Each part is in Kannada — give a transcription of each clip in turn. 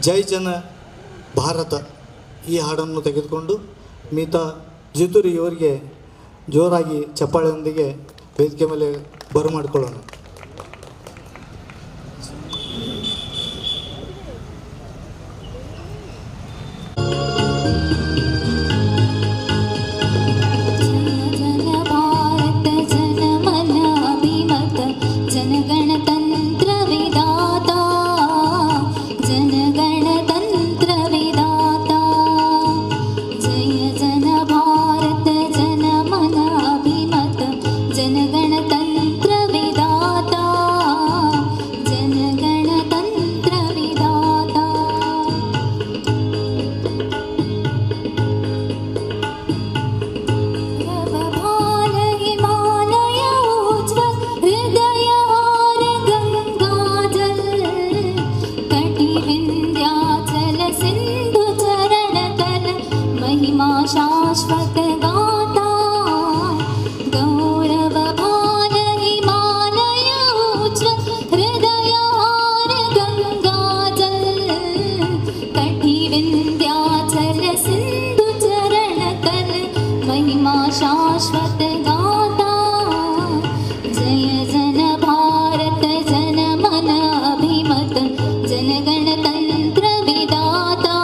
ಜೈ ಜನ ಭಾರತ ಈ ಹಾಡನ್ನು ತೆಗೆದುಕೊಂಡು ಮಿತಾ ಜಿತುರಿ ಇವರಿಗೆ ಜೋರಾಗಿ ಚಪ್ಪಾಳೆಯೊಂದಿಗೆ ವೇದಿಕೆ ಮೇಲೆ ಬರಮಾಡಿಕೊಳ್ಳೋಣ. शाश्वत गाता गौरव भान हिमालय उज्ज्वल हृदयार गंगाजल कटि विंध्याचल सिंधु चरण कल महिमा शाश्वत गाता जय जन भारत जन मन अभिमत जन गणतंत्र विधाता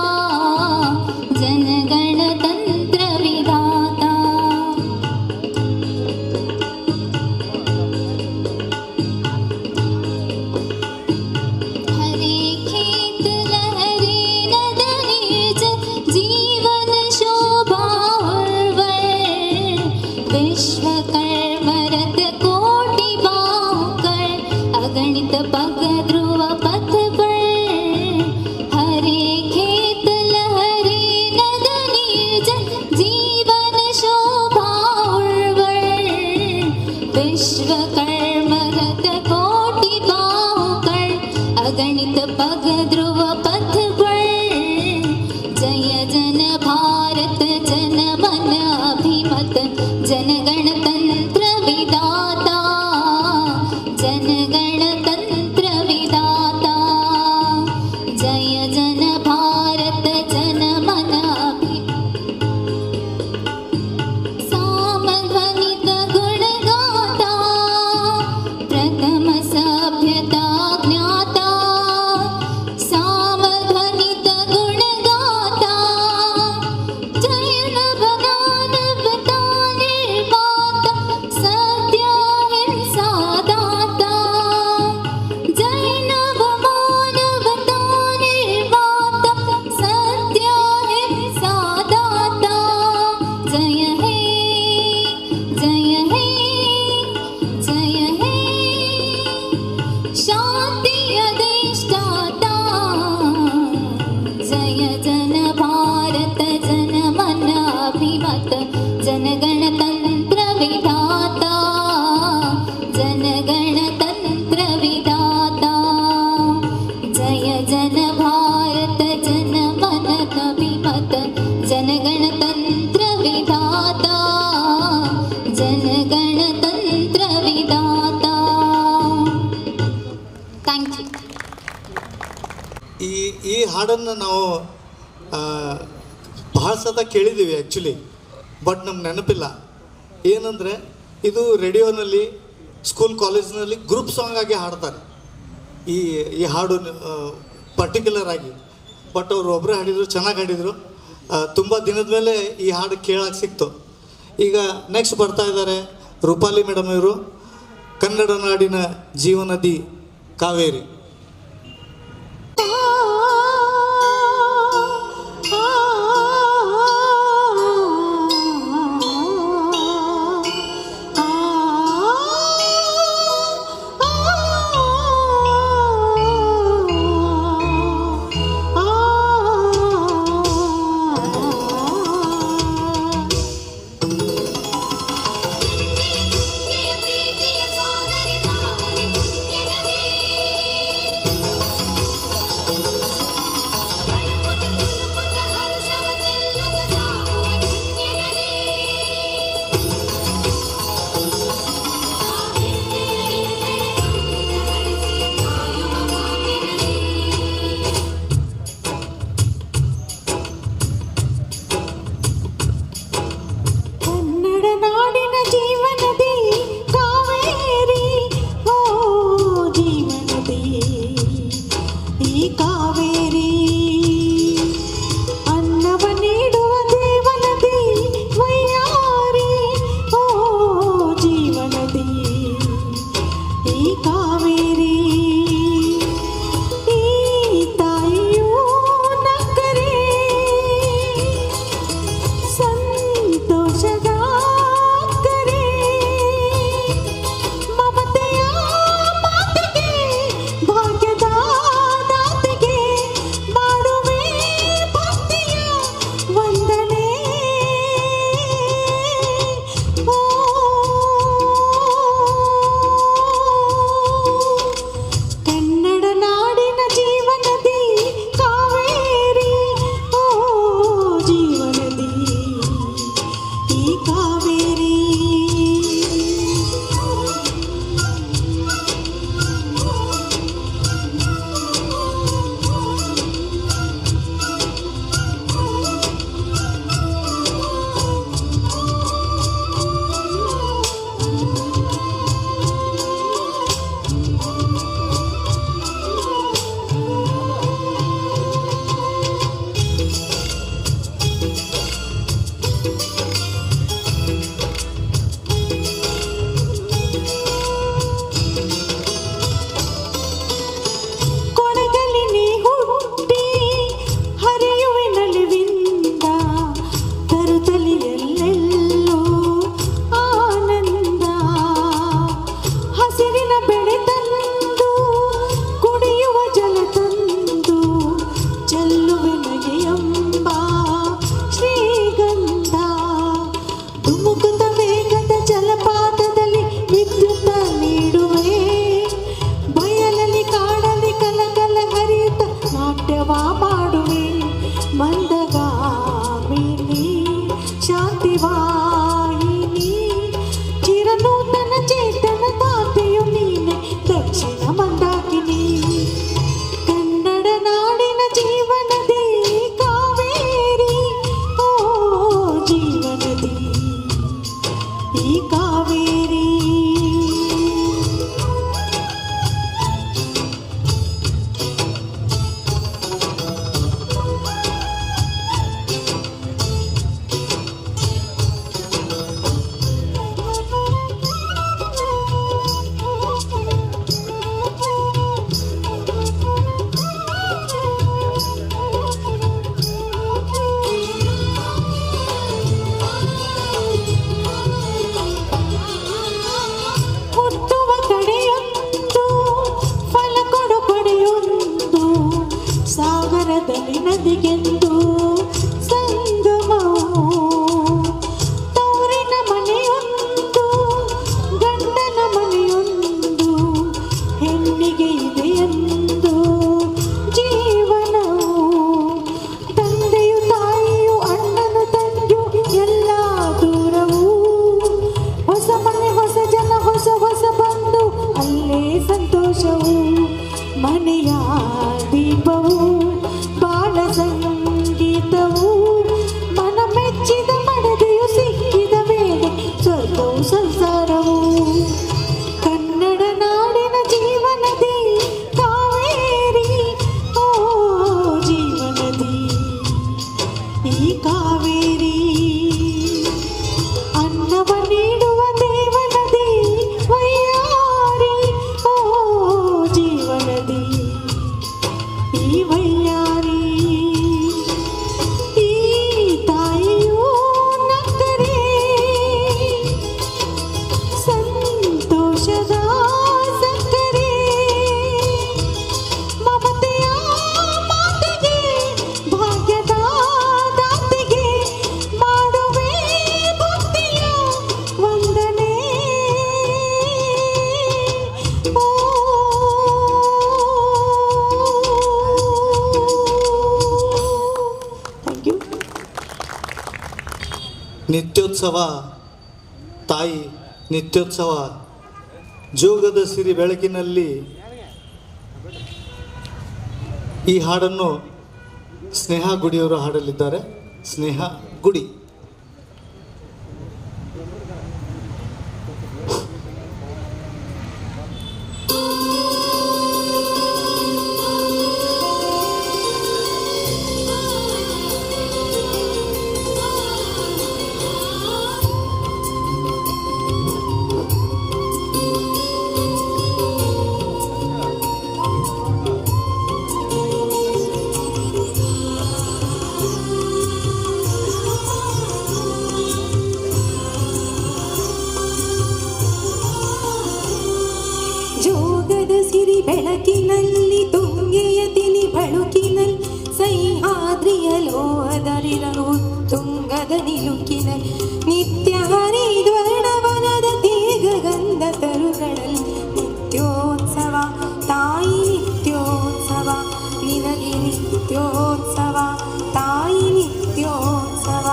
जन गणतंत्र विधाता हरे खेत लहरे नदनी जीवन शोभा विश्वकर्मरत कोटि बाहुकर अगणित पग ध्रुव पथ पर हरे खेत लहरे नदनी जीवन शोभा विश्वकर्मरत कोटि बाहुकर अगणित पग ध्रुव पथ पर जय जन भारत जन मन अभिमत जन गणतंत्र विधाता जन गणतंत्र विधाता जय जन भारत जन मन सामध्वनित गुण गाता प्रथम सभ्यता ज्ञाता सामध्वनित गुण गाता जय नवगानवता निर्माता सत्य हिंसा दाता जय नवमानवता निर्माता सत्य हिंसा दाता जय हे जय हे जय हे शांति अधिष्ठाता जय जन भारत जन मन अभिमत जन गणतंत्र विधाता जन गणतंत्र विधाता जय जन भारत जन मन अभिमत जन गणतंत्र विधाता जन गणतंत्र विधाता थैंक यू ಈ ಹಾಡನ್ನು ನಾವು ಭಾಳ ಸತ ಕೇಳಿದ್ದೀವಿ ಆ್ಯಕ್ಚುಲಿ, ಬಟ್ ನಮ್ಗೆ ನೆನಪಿಲ್ಲ. ಏನಂದರೆ ಇದು ರೇಡಿಯೋನಲ್ಲಿ ಸ್ಕೂಲ್ ಕಾಲೇಜ್ನಲ್ಲಿ ಗ್ರೂಪ್ ಸಾಂಗ್ ಆಗಿ ಹಾಡ್ತಾರೆ ಈ ಹಾಡು ಪರ್ಟಿಕ್ಯುಲರ್ ಆಗಿ. ಬಟ್ ಅವರು ಒಬ್ಬರೇ ಹಾಡಿದರು, ಚೆನ್ನಾಗಿ ಹಾಡಿದರು. ತುಂಬ ದಿನದ ಮೇಲೆ ಈ ಹಾಡು ಕೇಳಕ್ಕೆ ಸಿಕ್ತು. ಈಗ ನೆಕ್ಸ್ಟ್ ಬರ್ತಾ ಇದ್ದಾರೆ ರೂಪಾಲಿ ಮೇಡಮ್ ಇವರು, ಕನ್ನಡ ನಾಡಿನ ಜೀವನದಿ ಕಾವೇರಿ. जय ಮನದಲ್ಲಿ ನದಿಗೆಂದು ಸಂಗಮವು ತವರಿನ ಮನೆಯೊಂದು ಗಂಡನ ಮನೆಯೊಂದು ಹೆಣ್ಣಿಗೆ ಇದೆಯೆಂದು ಜೀವನವು ತಂದೆಯು ತಾಯಿಯು ಅಣ್ಣನು ತಂಗಿಯು ಎಲ್ಲ ದೂರವು ಹೊಸ ಮನೆ ಹೊಸ ಜನ ಹೊಸ ಹೊಸ ಬಂದು ಅಲ್ಲೇ ಸಂತೋಷವು ಮನೆಯ ದೀಪವು ಬಾಳ ಸಂಗೀತವು ಮನ ಮೆಚ್ಚಿದ ಮಡದೆಯು ಸಿಕ್ಕಿದ ಮೇಲೆ ಸ್ವರ್ಗವು ಸಂಸಾರವು ಕನ್ನಡ ನಾಡಿನ ಜೀವನದಿ ಕಾವೇರಿ ಓ ಜೀವನದಿ ಈ ಕಾವೇರಿ ಅನ್ನವ ನೀಡುವ ದೇವನದಿ ವಯ್ಯಾರಿ ಓ ಜೀವನದಿ ಈ ವಯ್ಯಾರಿ ಈ ತಾಯಿಯೂ ನಕ್ಕರೆ ಸಂತೋಷದ ಸಕ್ಕರೆ ಮಮತೆಯ ಮಾತಿಗೆ ಭಾಗ್ಯದ ದಾತಿಗೆ ಮಾಡುವೆ ಭಕ್ತಿಯ ವಂದನೆ ಓ ಥ್ಯಾಂಕ್ ಯು. ನಿತ್ಯೋತ್ಸವ ತಾಯಿ ನಿತ್ಯೋತ್ಸವ ಜೋಗದ ಸಿರಿ ಬೆಳಕಿನಲ್ಲಿ ಈ ಹಾಡನ್ನು ಸ್ನೇಹ ಗುಡಿಯವರು ಹಾಡಲಿದ್ದಾರೆ. ಸ್ನೇಹ ಗುಡಿ. ಜೋಗದ ಸಿರಿ ಬೆಳಕಿನಲ್ಲಿ ತುಂಗೆಯ ತಿನಿ ಬಳುಕಿನಲ್ಲಿ ಸಹ್ಯಾದ್ರಿಯ ಲೋಹದರಿರವು ತುಂಗದ ನಿಲುಕಿನಲ್ಲಿ ನಿತ್ಯ ಹರಿದ್ವರ್ಣವನದ ತೇಗ ಗಂಧ ತರುಗಳಲ್ಲಿ ನಿತ್ಯೋತ್ಸವ ತಾಯಿ ನಿತ್ಯೋತ್ಸವ ನಿನಗೆ ನಿತ್ಯೋತ್ಸವ ತಾಯಿ ನಿತ್ಯೋತ್ಸವ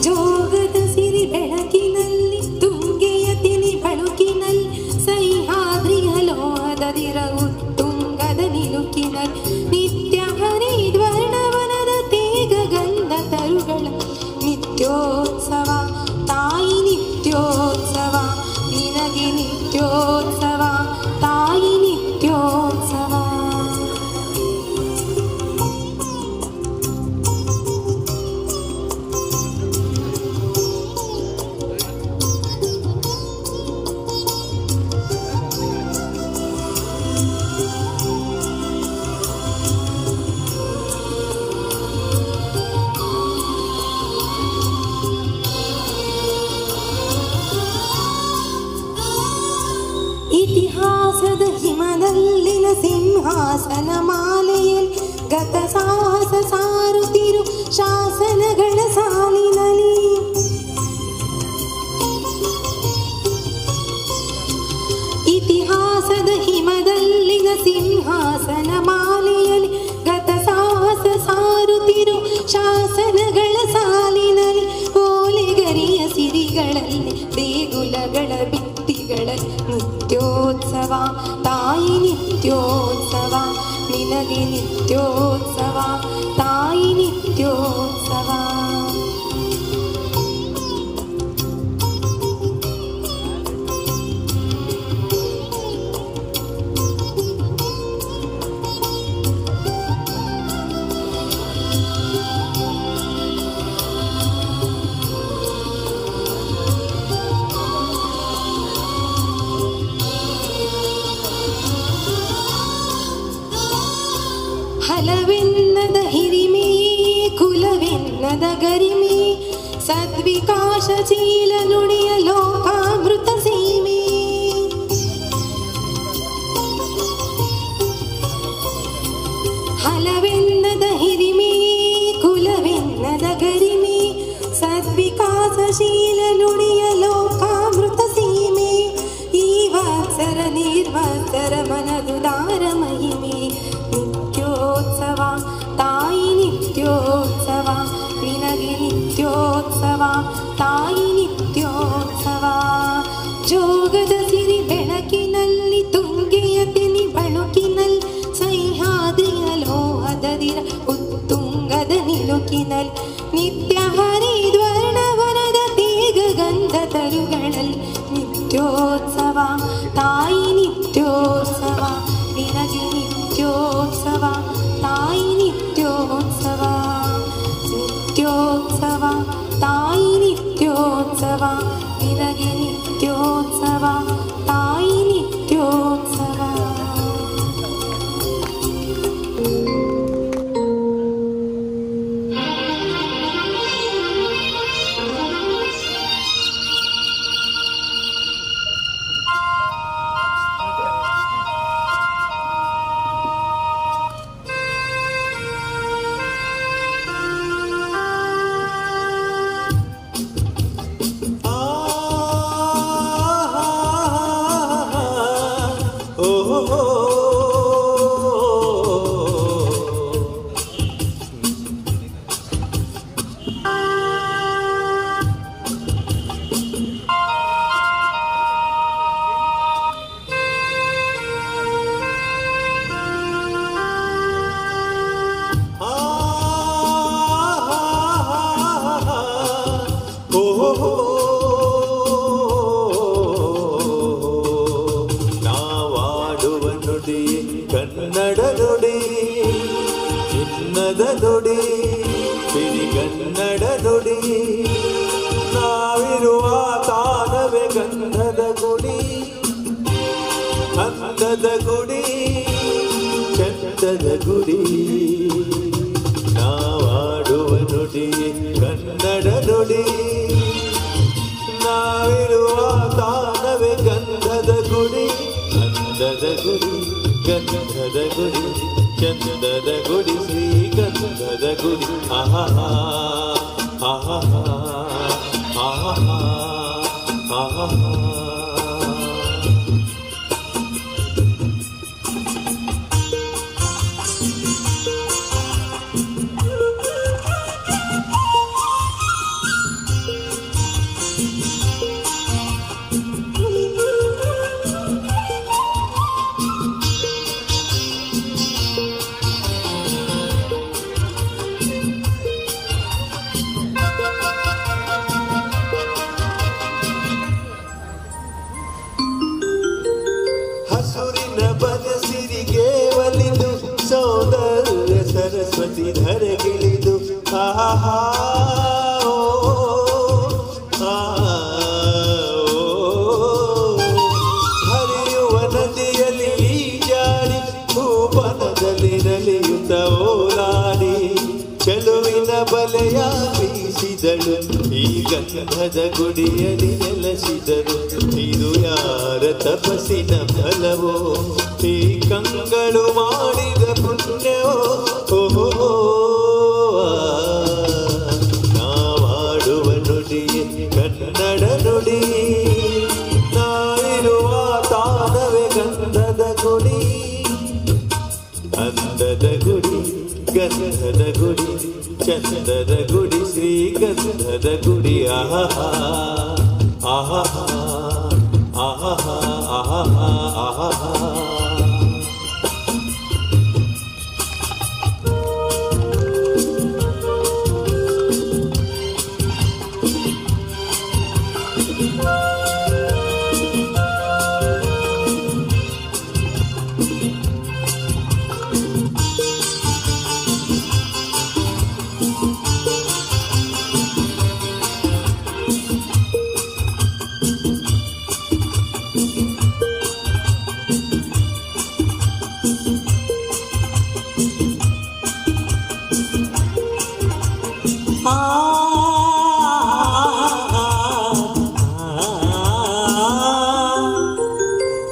ಜೋಗದ ಸಿರಿ ಬೆಳಕಿನಲ್ಲಿ ತುಂಗೆಯ ತಿನಿ ಬಳುಕಿನಲ್ಲಿ ಸಹ್ಯಾದ್ರಿಯ ಲೋಹದದಿರವು ತುಂಗದ ನಿಲುಕಿನಲ್ಲಿ ನಿತ್ಯ ಹರಿದ್ವರ್ಣವನದ ತೇಗ ಗಂಧ ತರುಗಳ ನಿತ್ಯೋತ್ಸವ ತಾಯಿ ನಿತ್ಯೋತ್ಸವ ನಿನಗೆ ನಿತ್ಯೋತ್ಸವ ತಾಯಿ ನಿತ್ಯೋತ್ಸವ. ಇತಿಹಾಸದ ಹಿಮದಲ್ಲಿನ ಸಿಂಹಾಸನ ಮಾಲೆಯಲ್ಲಿ ಗತ ಸಾಹಸ ಸಾರುತ್ತಿರು ಶಾಸನಗಳ ಸಾಲಿನಲ್ಲಿ ಇತಿಹಾಸದ ಹಿಮದಲ್ಲಿನ ಸಿಂಹಾಸನ ಮಾಲೆಯಲ್ಲಿ ಗತ ಸಾಹಸ ಸಾರುತ್ತಿರು ಶಾಸನಗಳ ಸಾಲಿನಲ್ಲಿ ಓಲೆಗರಿಯ ಸಿರಿಗಳಲ್ಲಿ ದೇಗುಲಗಳ ಭಿತ್ತಿಗಳ ನಿತ್ಯೋತ್ಸವ ತಾಯಿ ನಿತ್ಯೋತ್ಸವ ನಿನಗೆ ನಿತ್ಯೋತ್ಸವ ತಾಯಿ ನಿತ್ಯೋತ್ಸವ. ಹಲವೆನ್ನದ ಹಿರಿಮೆ ಕುಲವೆನ್ನದ ಗರಿಮೆ ಸದ್ವಿಕಾಸಶೀಲ ನುಡಿಯ ಲೋಕಾಮೃತ ಸೀಮೆ ಹಲವೆನ್ನ ನಿರ್ಮತ್ಸರ ಮನದುದಾರ ಮಹಿಮೆ ನಿತ್ಯೋತ್ಸವ ತಾಯಿ ನಿತ್ಯೋತ್ಸವ ನಿನಗೆ ನಿತ್ಯೋತ್ಸವ ತಾಯಿ ನಿತ್ಯೋತ್ಸವ ಜೋಗದ ಸಿರಿ ಬೆಳಕಿನಲ್ಲಿ ತುಂಗೆಯ ತೆನಿ ಬಳುಕಿನಲ್ಲಿ ಸಹ್ಯಾದ್ರಿಯ ಲೋಹದದಿರ ಉತ್ತುಂಗದ ನಿಲುಕಿನಲ್ಲಿ ನಿತ್ಯ ಹರಿದ್ವರ್ಣವನದ ತೇಗ ಗಂಧ ತರುಗಳಲ್ಲಿ ನಿತ್ಯೋತ್ಸವ ತಾಯಿ ನಿತ್ಯೋತ್ಸವ ನಿನಗೆ ನಿತ್ಯೋತ್ಸವ ತಾಯಿ ನಿತ್ಯೋತ್ಸವ ನಿತ್ಯೋತ್ಸವ ತಾಯಿ ನಿತ್ಯೋತ್ಸವ ನಿನಗೆ ನಿತ್ಯೋತ್ಸವ ತಾಯಿ ನಿತ್ಯೋತ್ಸವ. ಕನ್ನಡ ನುಡಿ ಚಿನ್ನದ ನುಡಿ ಸಿರಿಗನ್ನಡ ನುಡಿ ನಾವಿರುವ ತಾನವೇ ಗಂಧದ ಗುಡಿ ಅಂದದ ಗುಡಿ ಚಂದದ ಗುಡಿ ನಾವಾಡುವ ನುಡಿ ಕನ್ನಡ ನುಡಿ ನಾವಿರುವ ತಾನವೇ ಗಂಧದ ಗುಡಿ ಅಂದದ ಗುಡಿ ಗಂಧದ ಗುಡಿ ಚಂದದ ಗುಡಿ ಶ್ರೀಗಂಧದ ಗುಡಿ ಆಹಾ ಆಹಾ ಆಹಾ ಆಹಾ. ಹಸುರಿನ ಬನಸಿರಿಗೆ ಒಲಿದು ಸೌಂದರ್ಯ ಸರಸ್ವತಿ ಧರೆಗಿಳಿದು ಆಹಾ ಹರಿಯುವ ನದಿಯಲ್ಲಿ ಜಾರಿ ಭೂಪನದಲ್ಲಿ ನಲಿಯುತ್ತ ಓಲಾಡಿ ಚೆಲುವಿನ ಬಲೆಯ ಬೀಸಿದಳು ಈ ಗಂಧದ ಗುಡಿಯಲ್ಲಿ ನೆಲೆಸಿದರು ಇದು ಯಾರ ತಪಸ್ಸಿನ ಫಲವೋ ಈ ಕಂಗಳು ಮಾಡಿದ ಪುಣ್ಯವೋ ಓಹೋ ನಾವಾಡುವ ನುಡಿ ಕನ್ನಡ ನುಡಿ ನಾವಿರುವ ತಾನವೇ ಗಂಧದ ಗುಡಿ ಅಂದದ ಗುಡಿ ಗಂಧದ ಗುಡಿ ಚಂದದ ಗುಡಿ ಶ್ರೀಗಂಧದ ಗುಡಿ ಆಹಾ ಆಹಾ ಆಹಾ ಆಹಾ ಆಹಾ.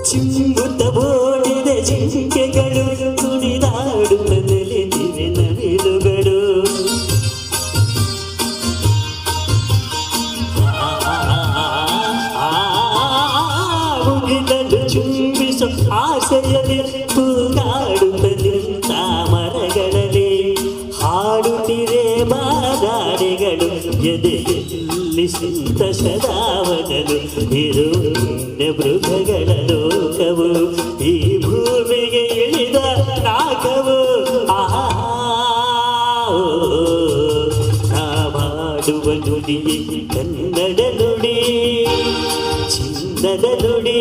ಚಿಮ್ಮುತ್ತ ಬೋಡಿದ ಜಿಂಕೆಗಳು ಕುಣಿದಾಡುತ್ತ ನೆಲೆದಿವೆ ನವಿಲುಗಳು ಮುಗಿದಲು ಚುಂಬಿಸೋ ಸ್ತುತಿ ಸಂತಸದಾವನನು ಇದು ಮೃಗಗಳ ಲೋಕವು ಈ ಭೂಮಿಗೆ ಇಳಿದ ನಾಗವು ನಾ ಮಾಡುವ ನುಡಿ ಕನ್ನಡ ನುಡಿ ಚಿನ್ನದ ನುಡಿ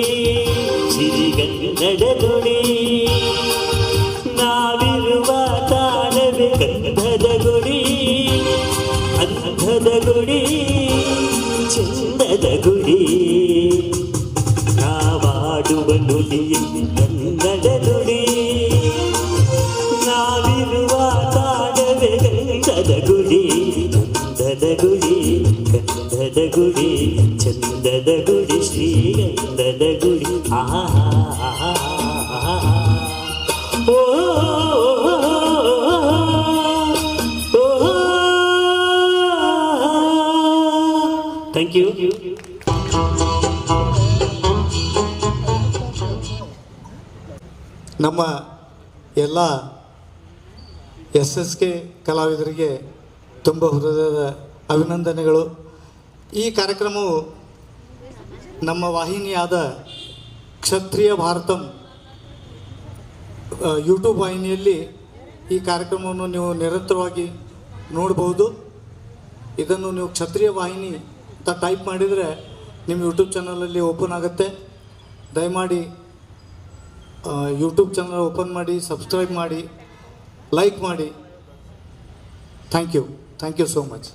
ಸಿರಿಗನ್ನಡ ನುಡಿ ನಾವಿರುವ ತಾಳವೆ ಗಂಧದ ಗುಡಿ ಅಂಧದ ಗುಡಿ ಚಂದದ ಗುಡಿ ನಾವಾಡುವ ನುಡಿ ಕನ್ನಡ ನುಡಿ ನಾವಿರುವ ತಾಳವೆ ಗಂಧದ ಗುಡಿ ಅಂಧದ ಗುಡಿ ಗಂಧದ ಗುಡಿ ಚಂದದ ಗುಡಿ ಶ್ರೀಗಂಧದ ಗುಡಿ ಆಹಾ ಓ ಥ್ಯಾಂಕ್ ಯು. ನಮ್ಮ ಎಲ್ಲ SSK ಕಲಾವಿದರಿಗೆ ತುಂಬ ಹೃದಯದ ಅಭಿನಂದನೆಗಳು. ಈ ಕಾರ್ಯಕ್ರಮವು ನಮ್ಮ ವಾಹಿನಿಯಾದ ಕ್ಷತ್ರಿಯ ಭಾರತಂ ಯೂಟ್ಯೂಬ್ ವಾಹಿನಿಯಲ್ಲಿ ಈ ಕಾರ್ಯಕ್ರಮವನ್ನು ನೀವು ನಿರಂತರವಾಗಿ ನೋಡ್ಬೋದು. ಇದನ್ನು ನೀವು ಕ್ಷತ್ರಿಯ ವಾಹಿನಿ ಅಂತ ಟೈಪ್ ಮಾಡಿದರೆ ನಿಮ್ಮ ಯೂಟ್ಯೂಬ್ ಚಾನಲಲ್ಲಿ ಓಪನ್ ಆಗುತ್ತೆ. ದಯಮಾಡಿ ಯೂಟ್ಯೂಬ್ ಚಾನಲ್ ಓಪನ್ ಮಾಡಿ, ಸಬ್ಸ್ಕ್ರೈಬ್ ಮಾಡಿ, ಲೈಕ್ ಮಾಡಿ. Thank you so much.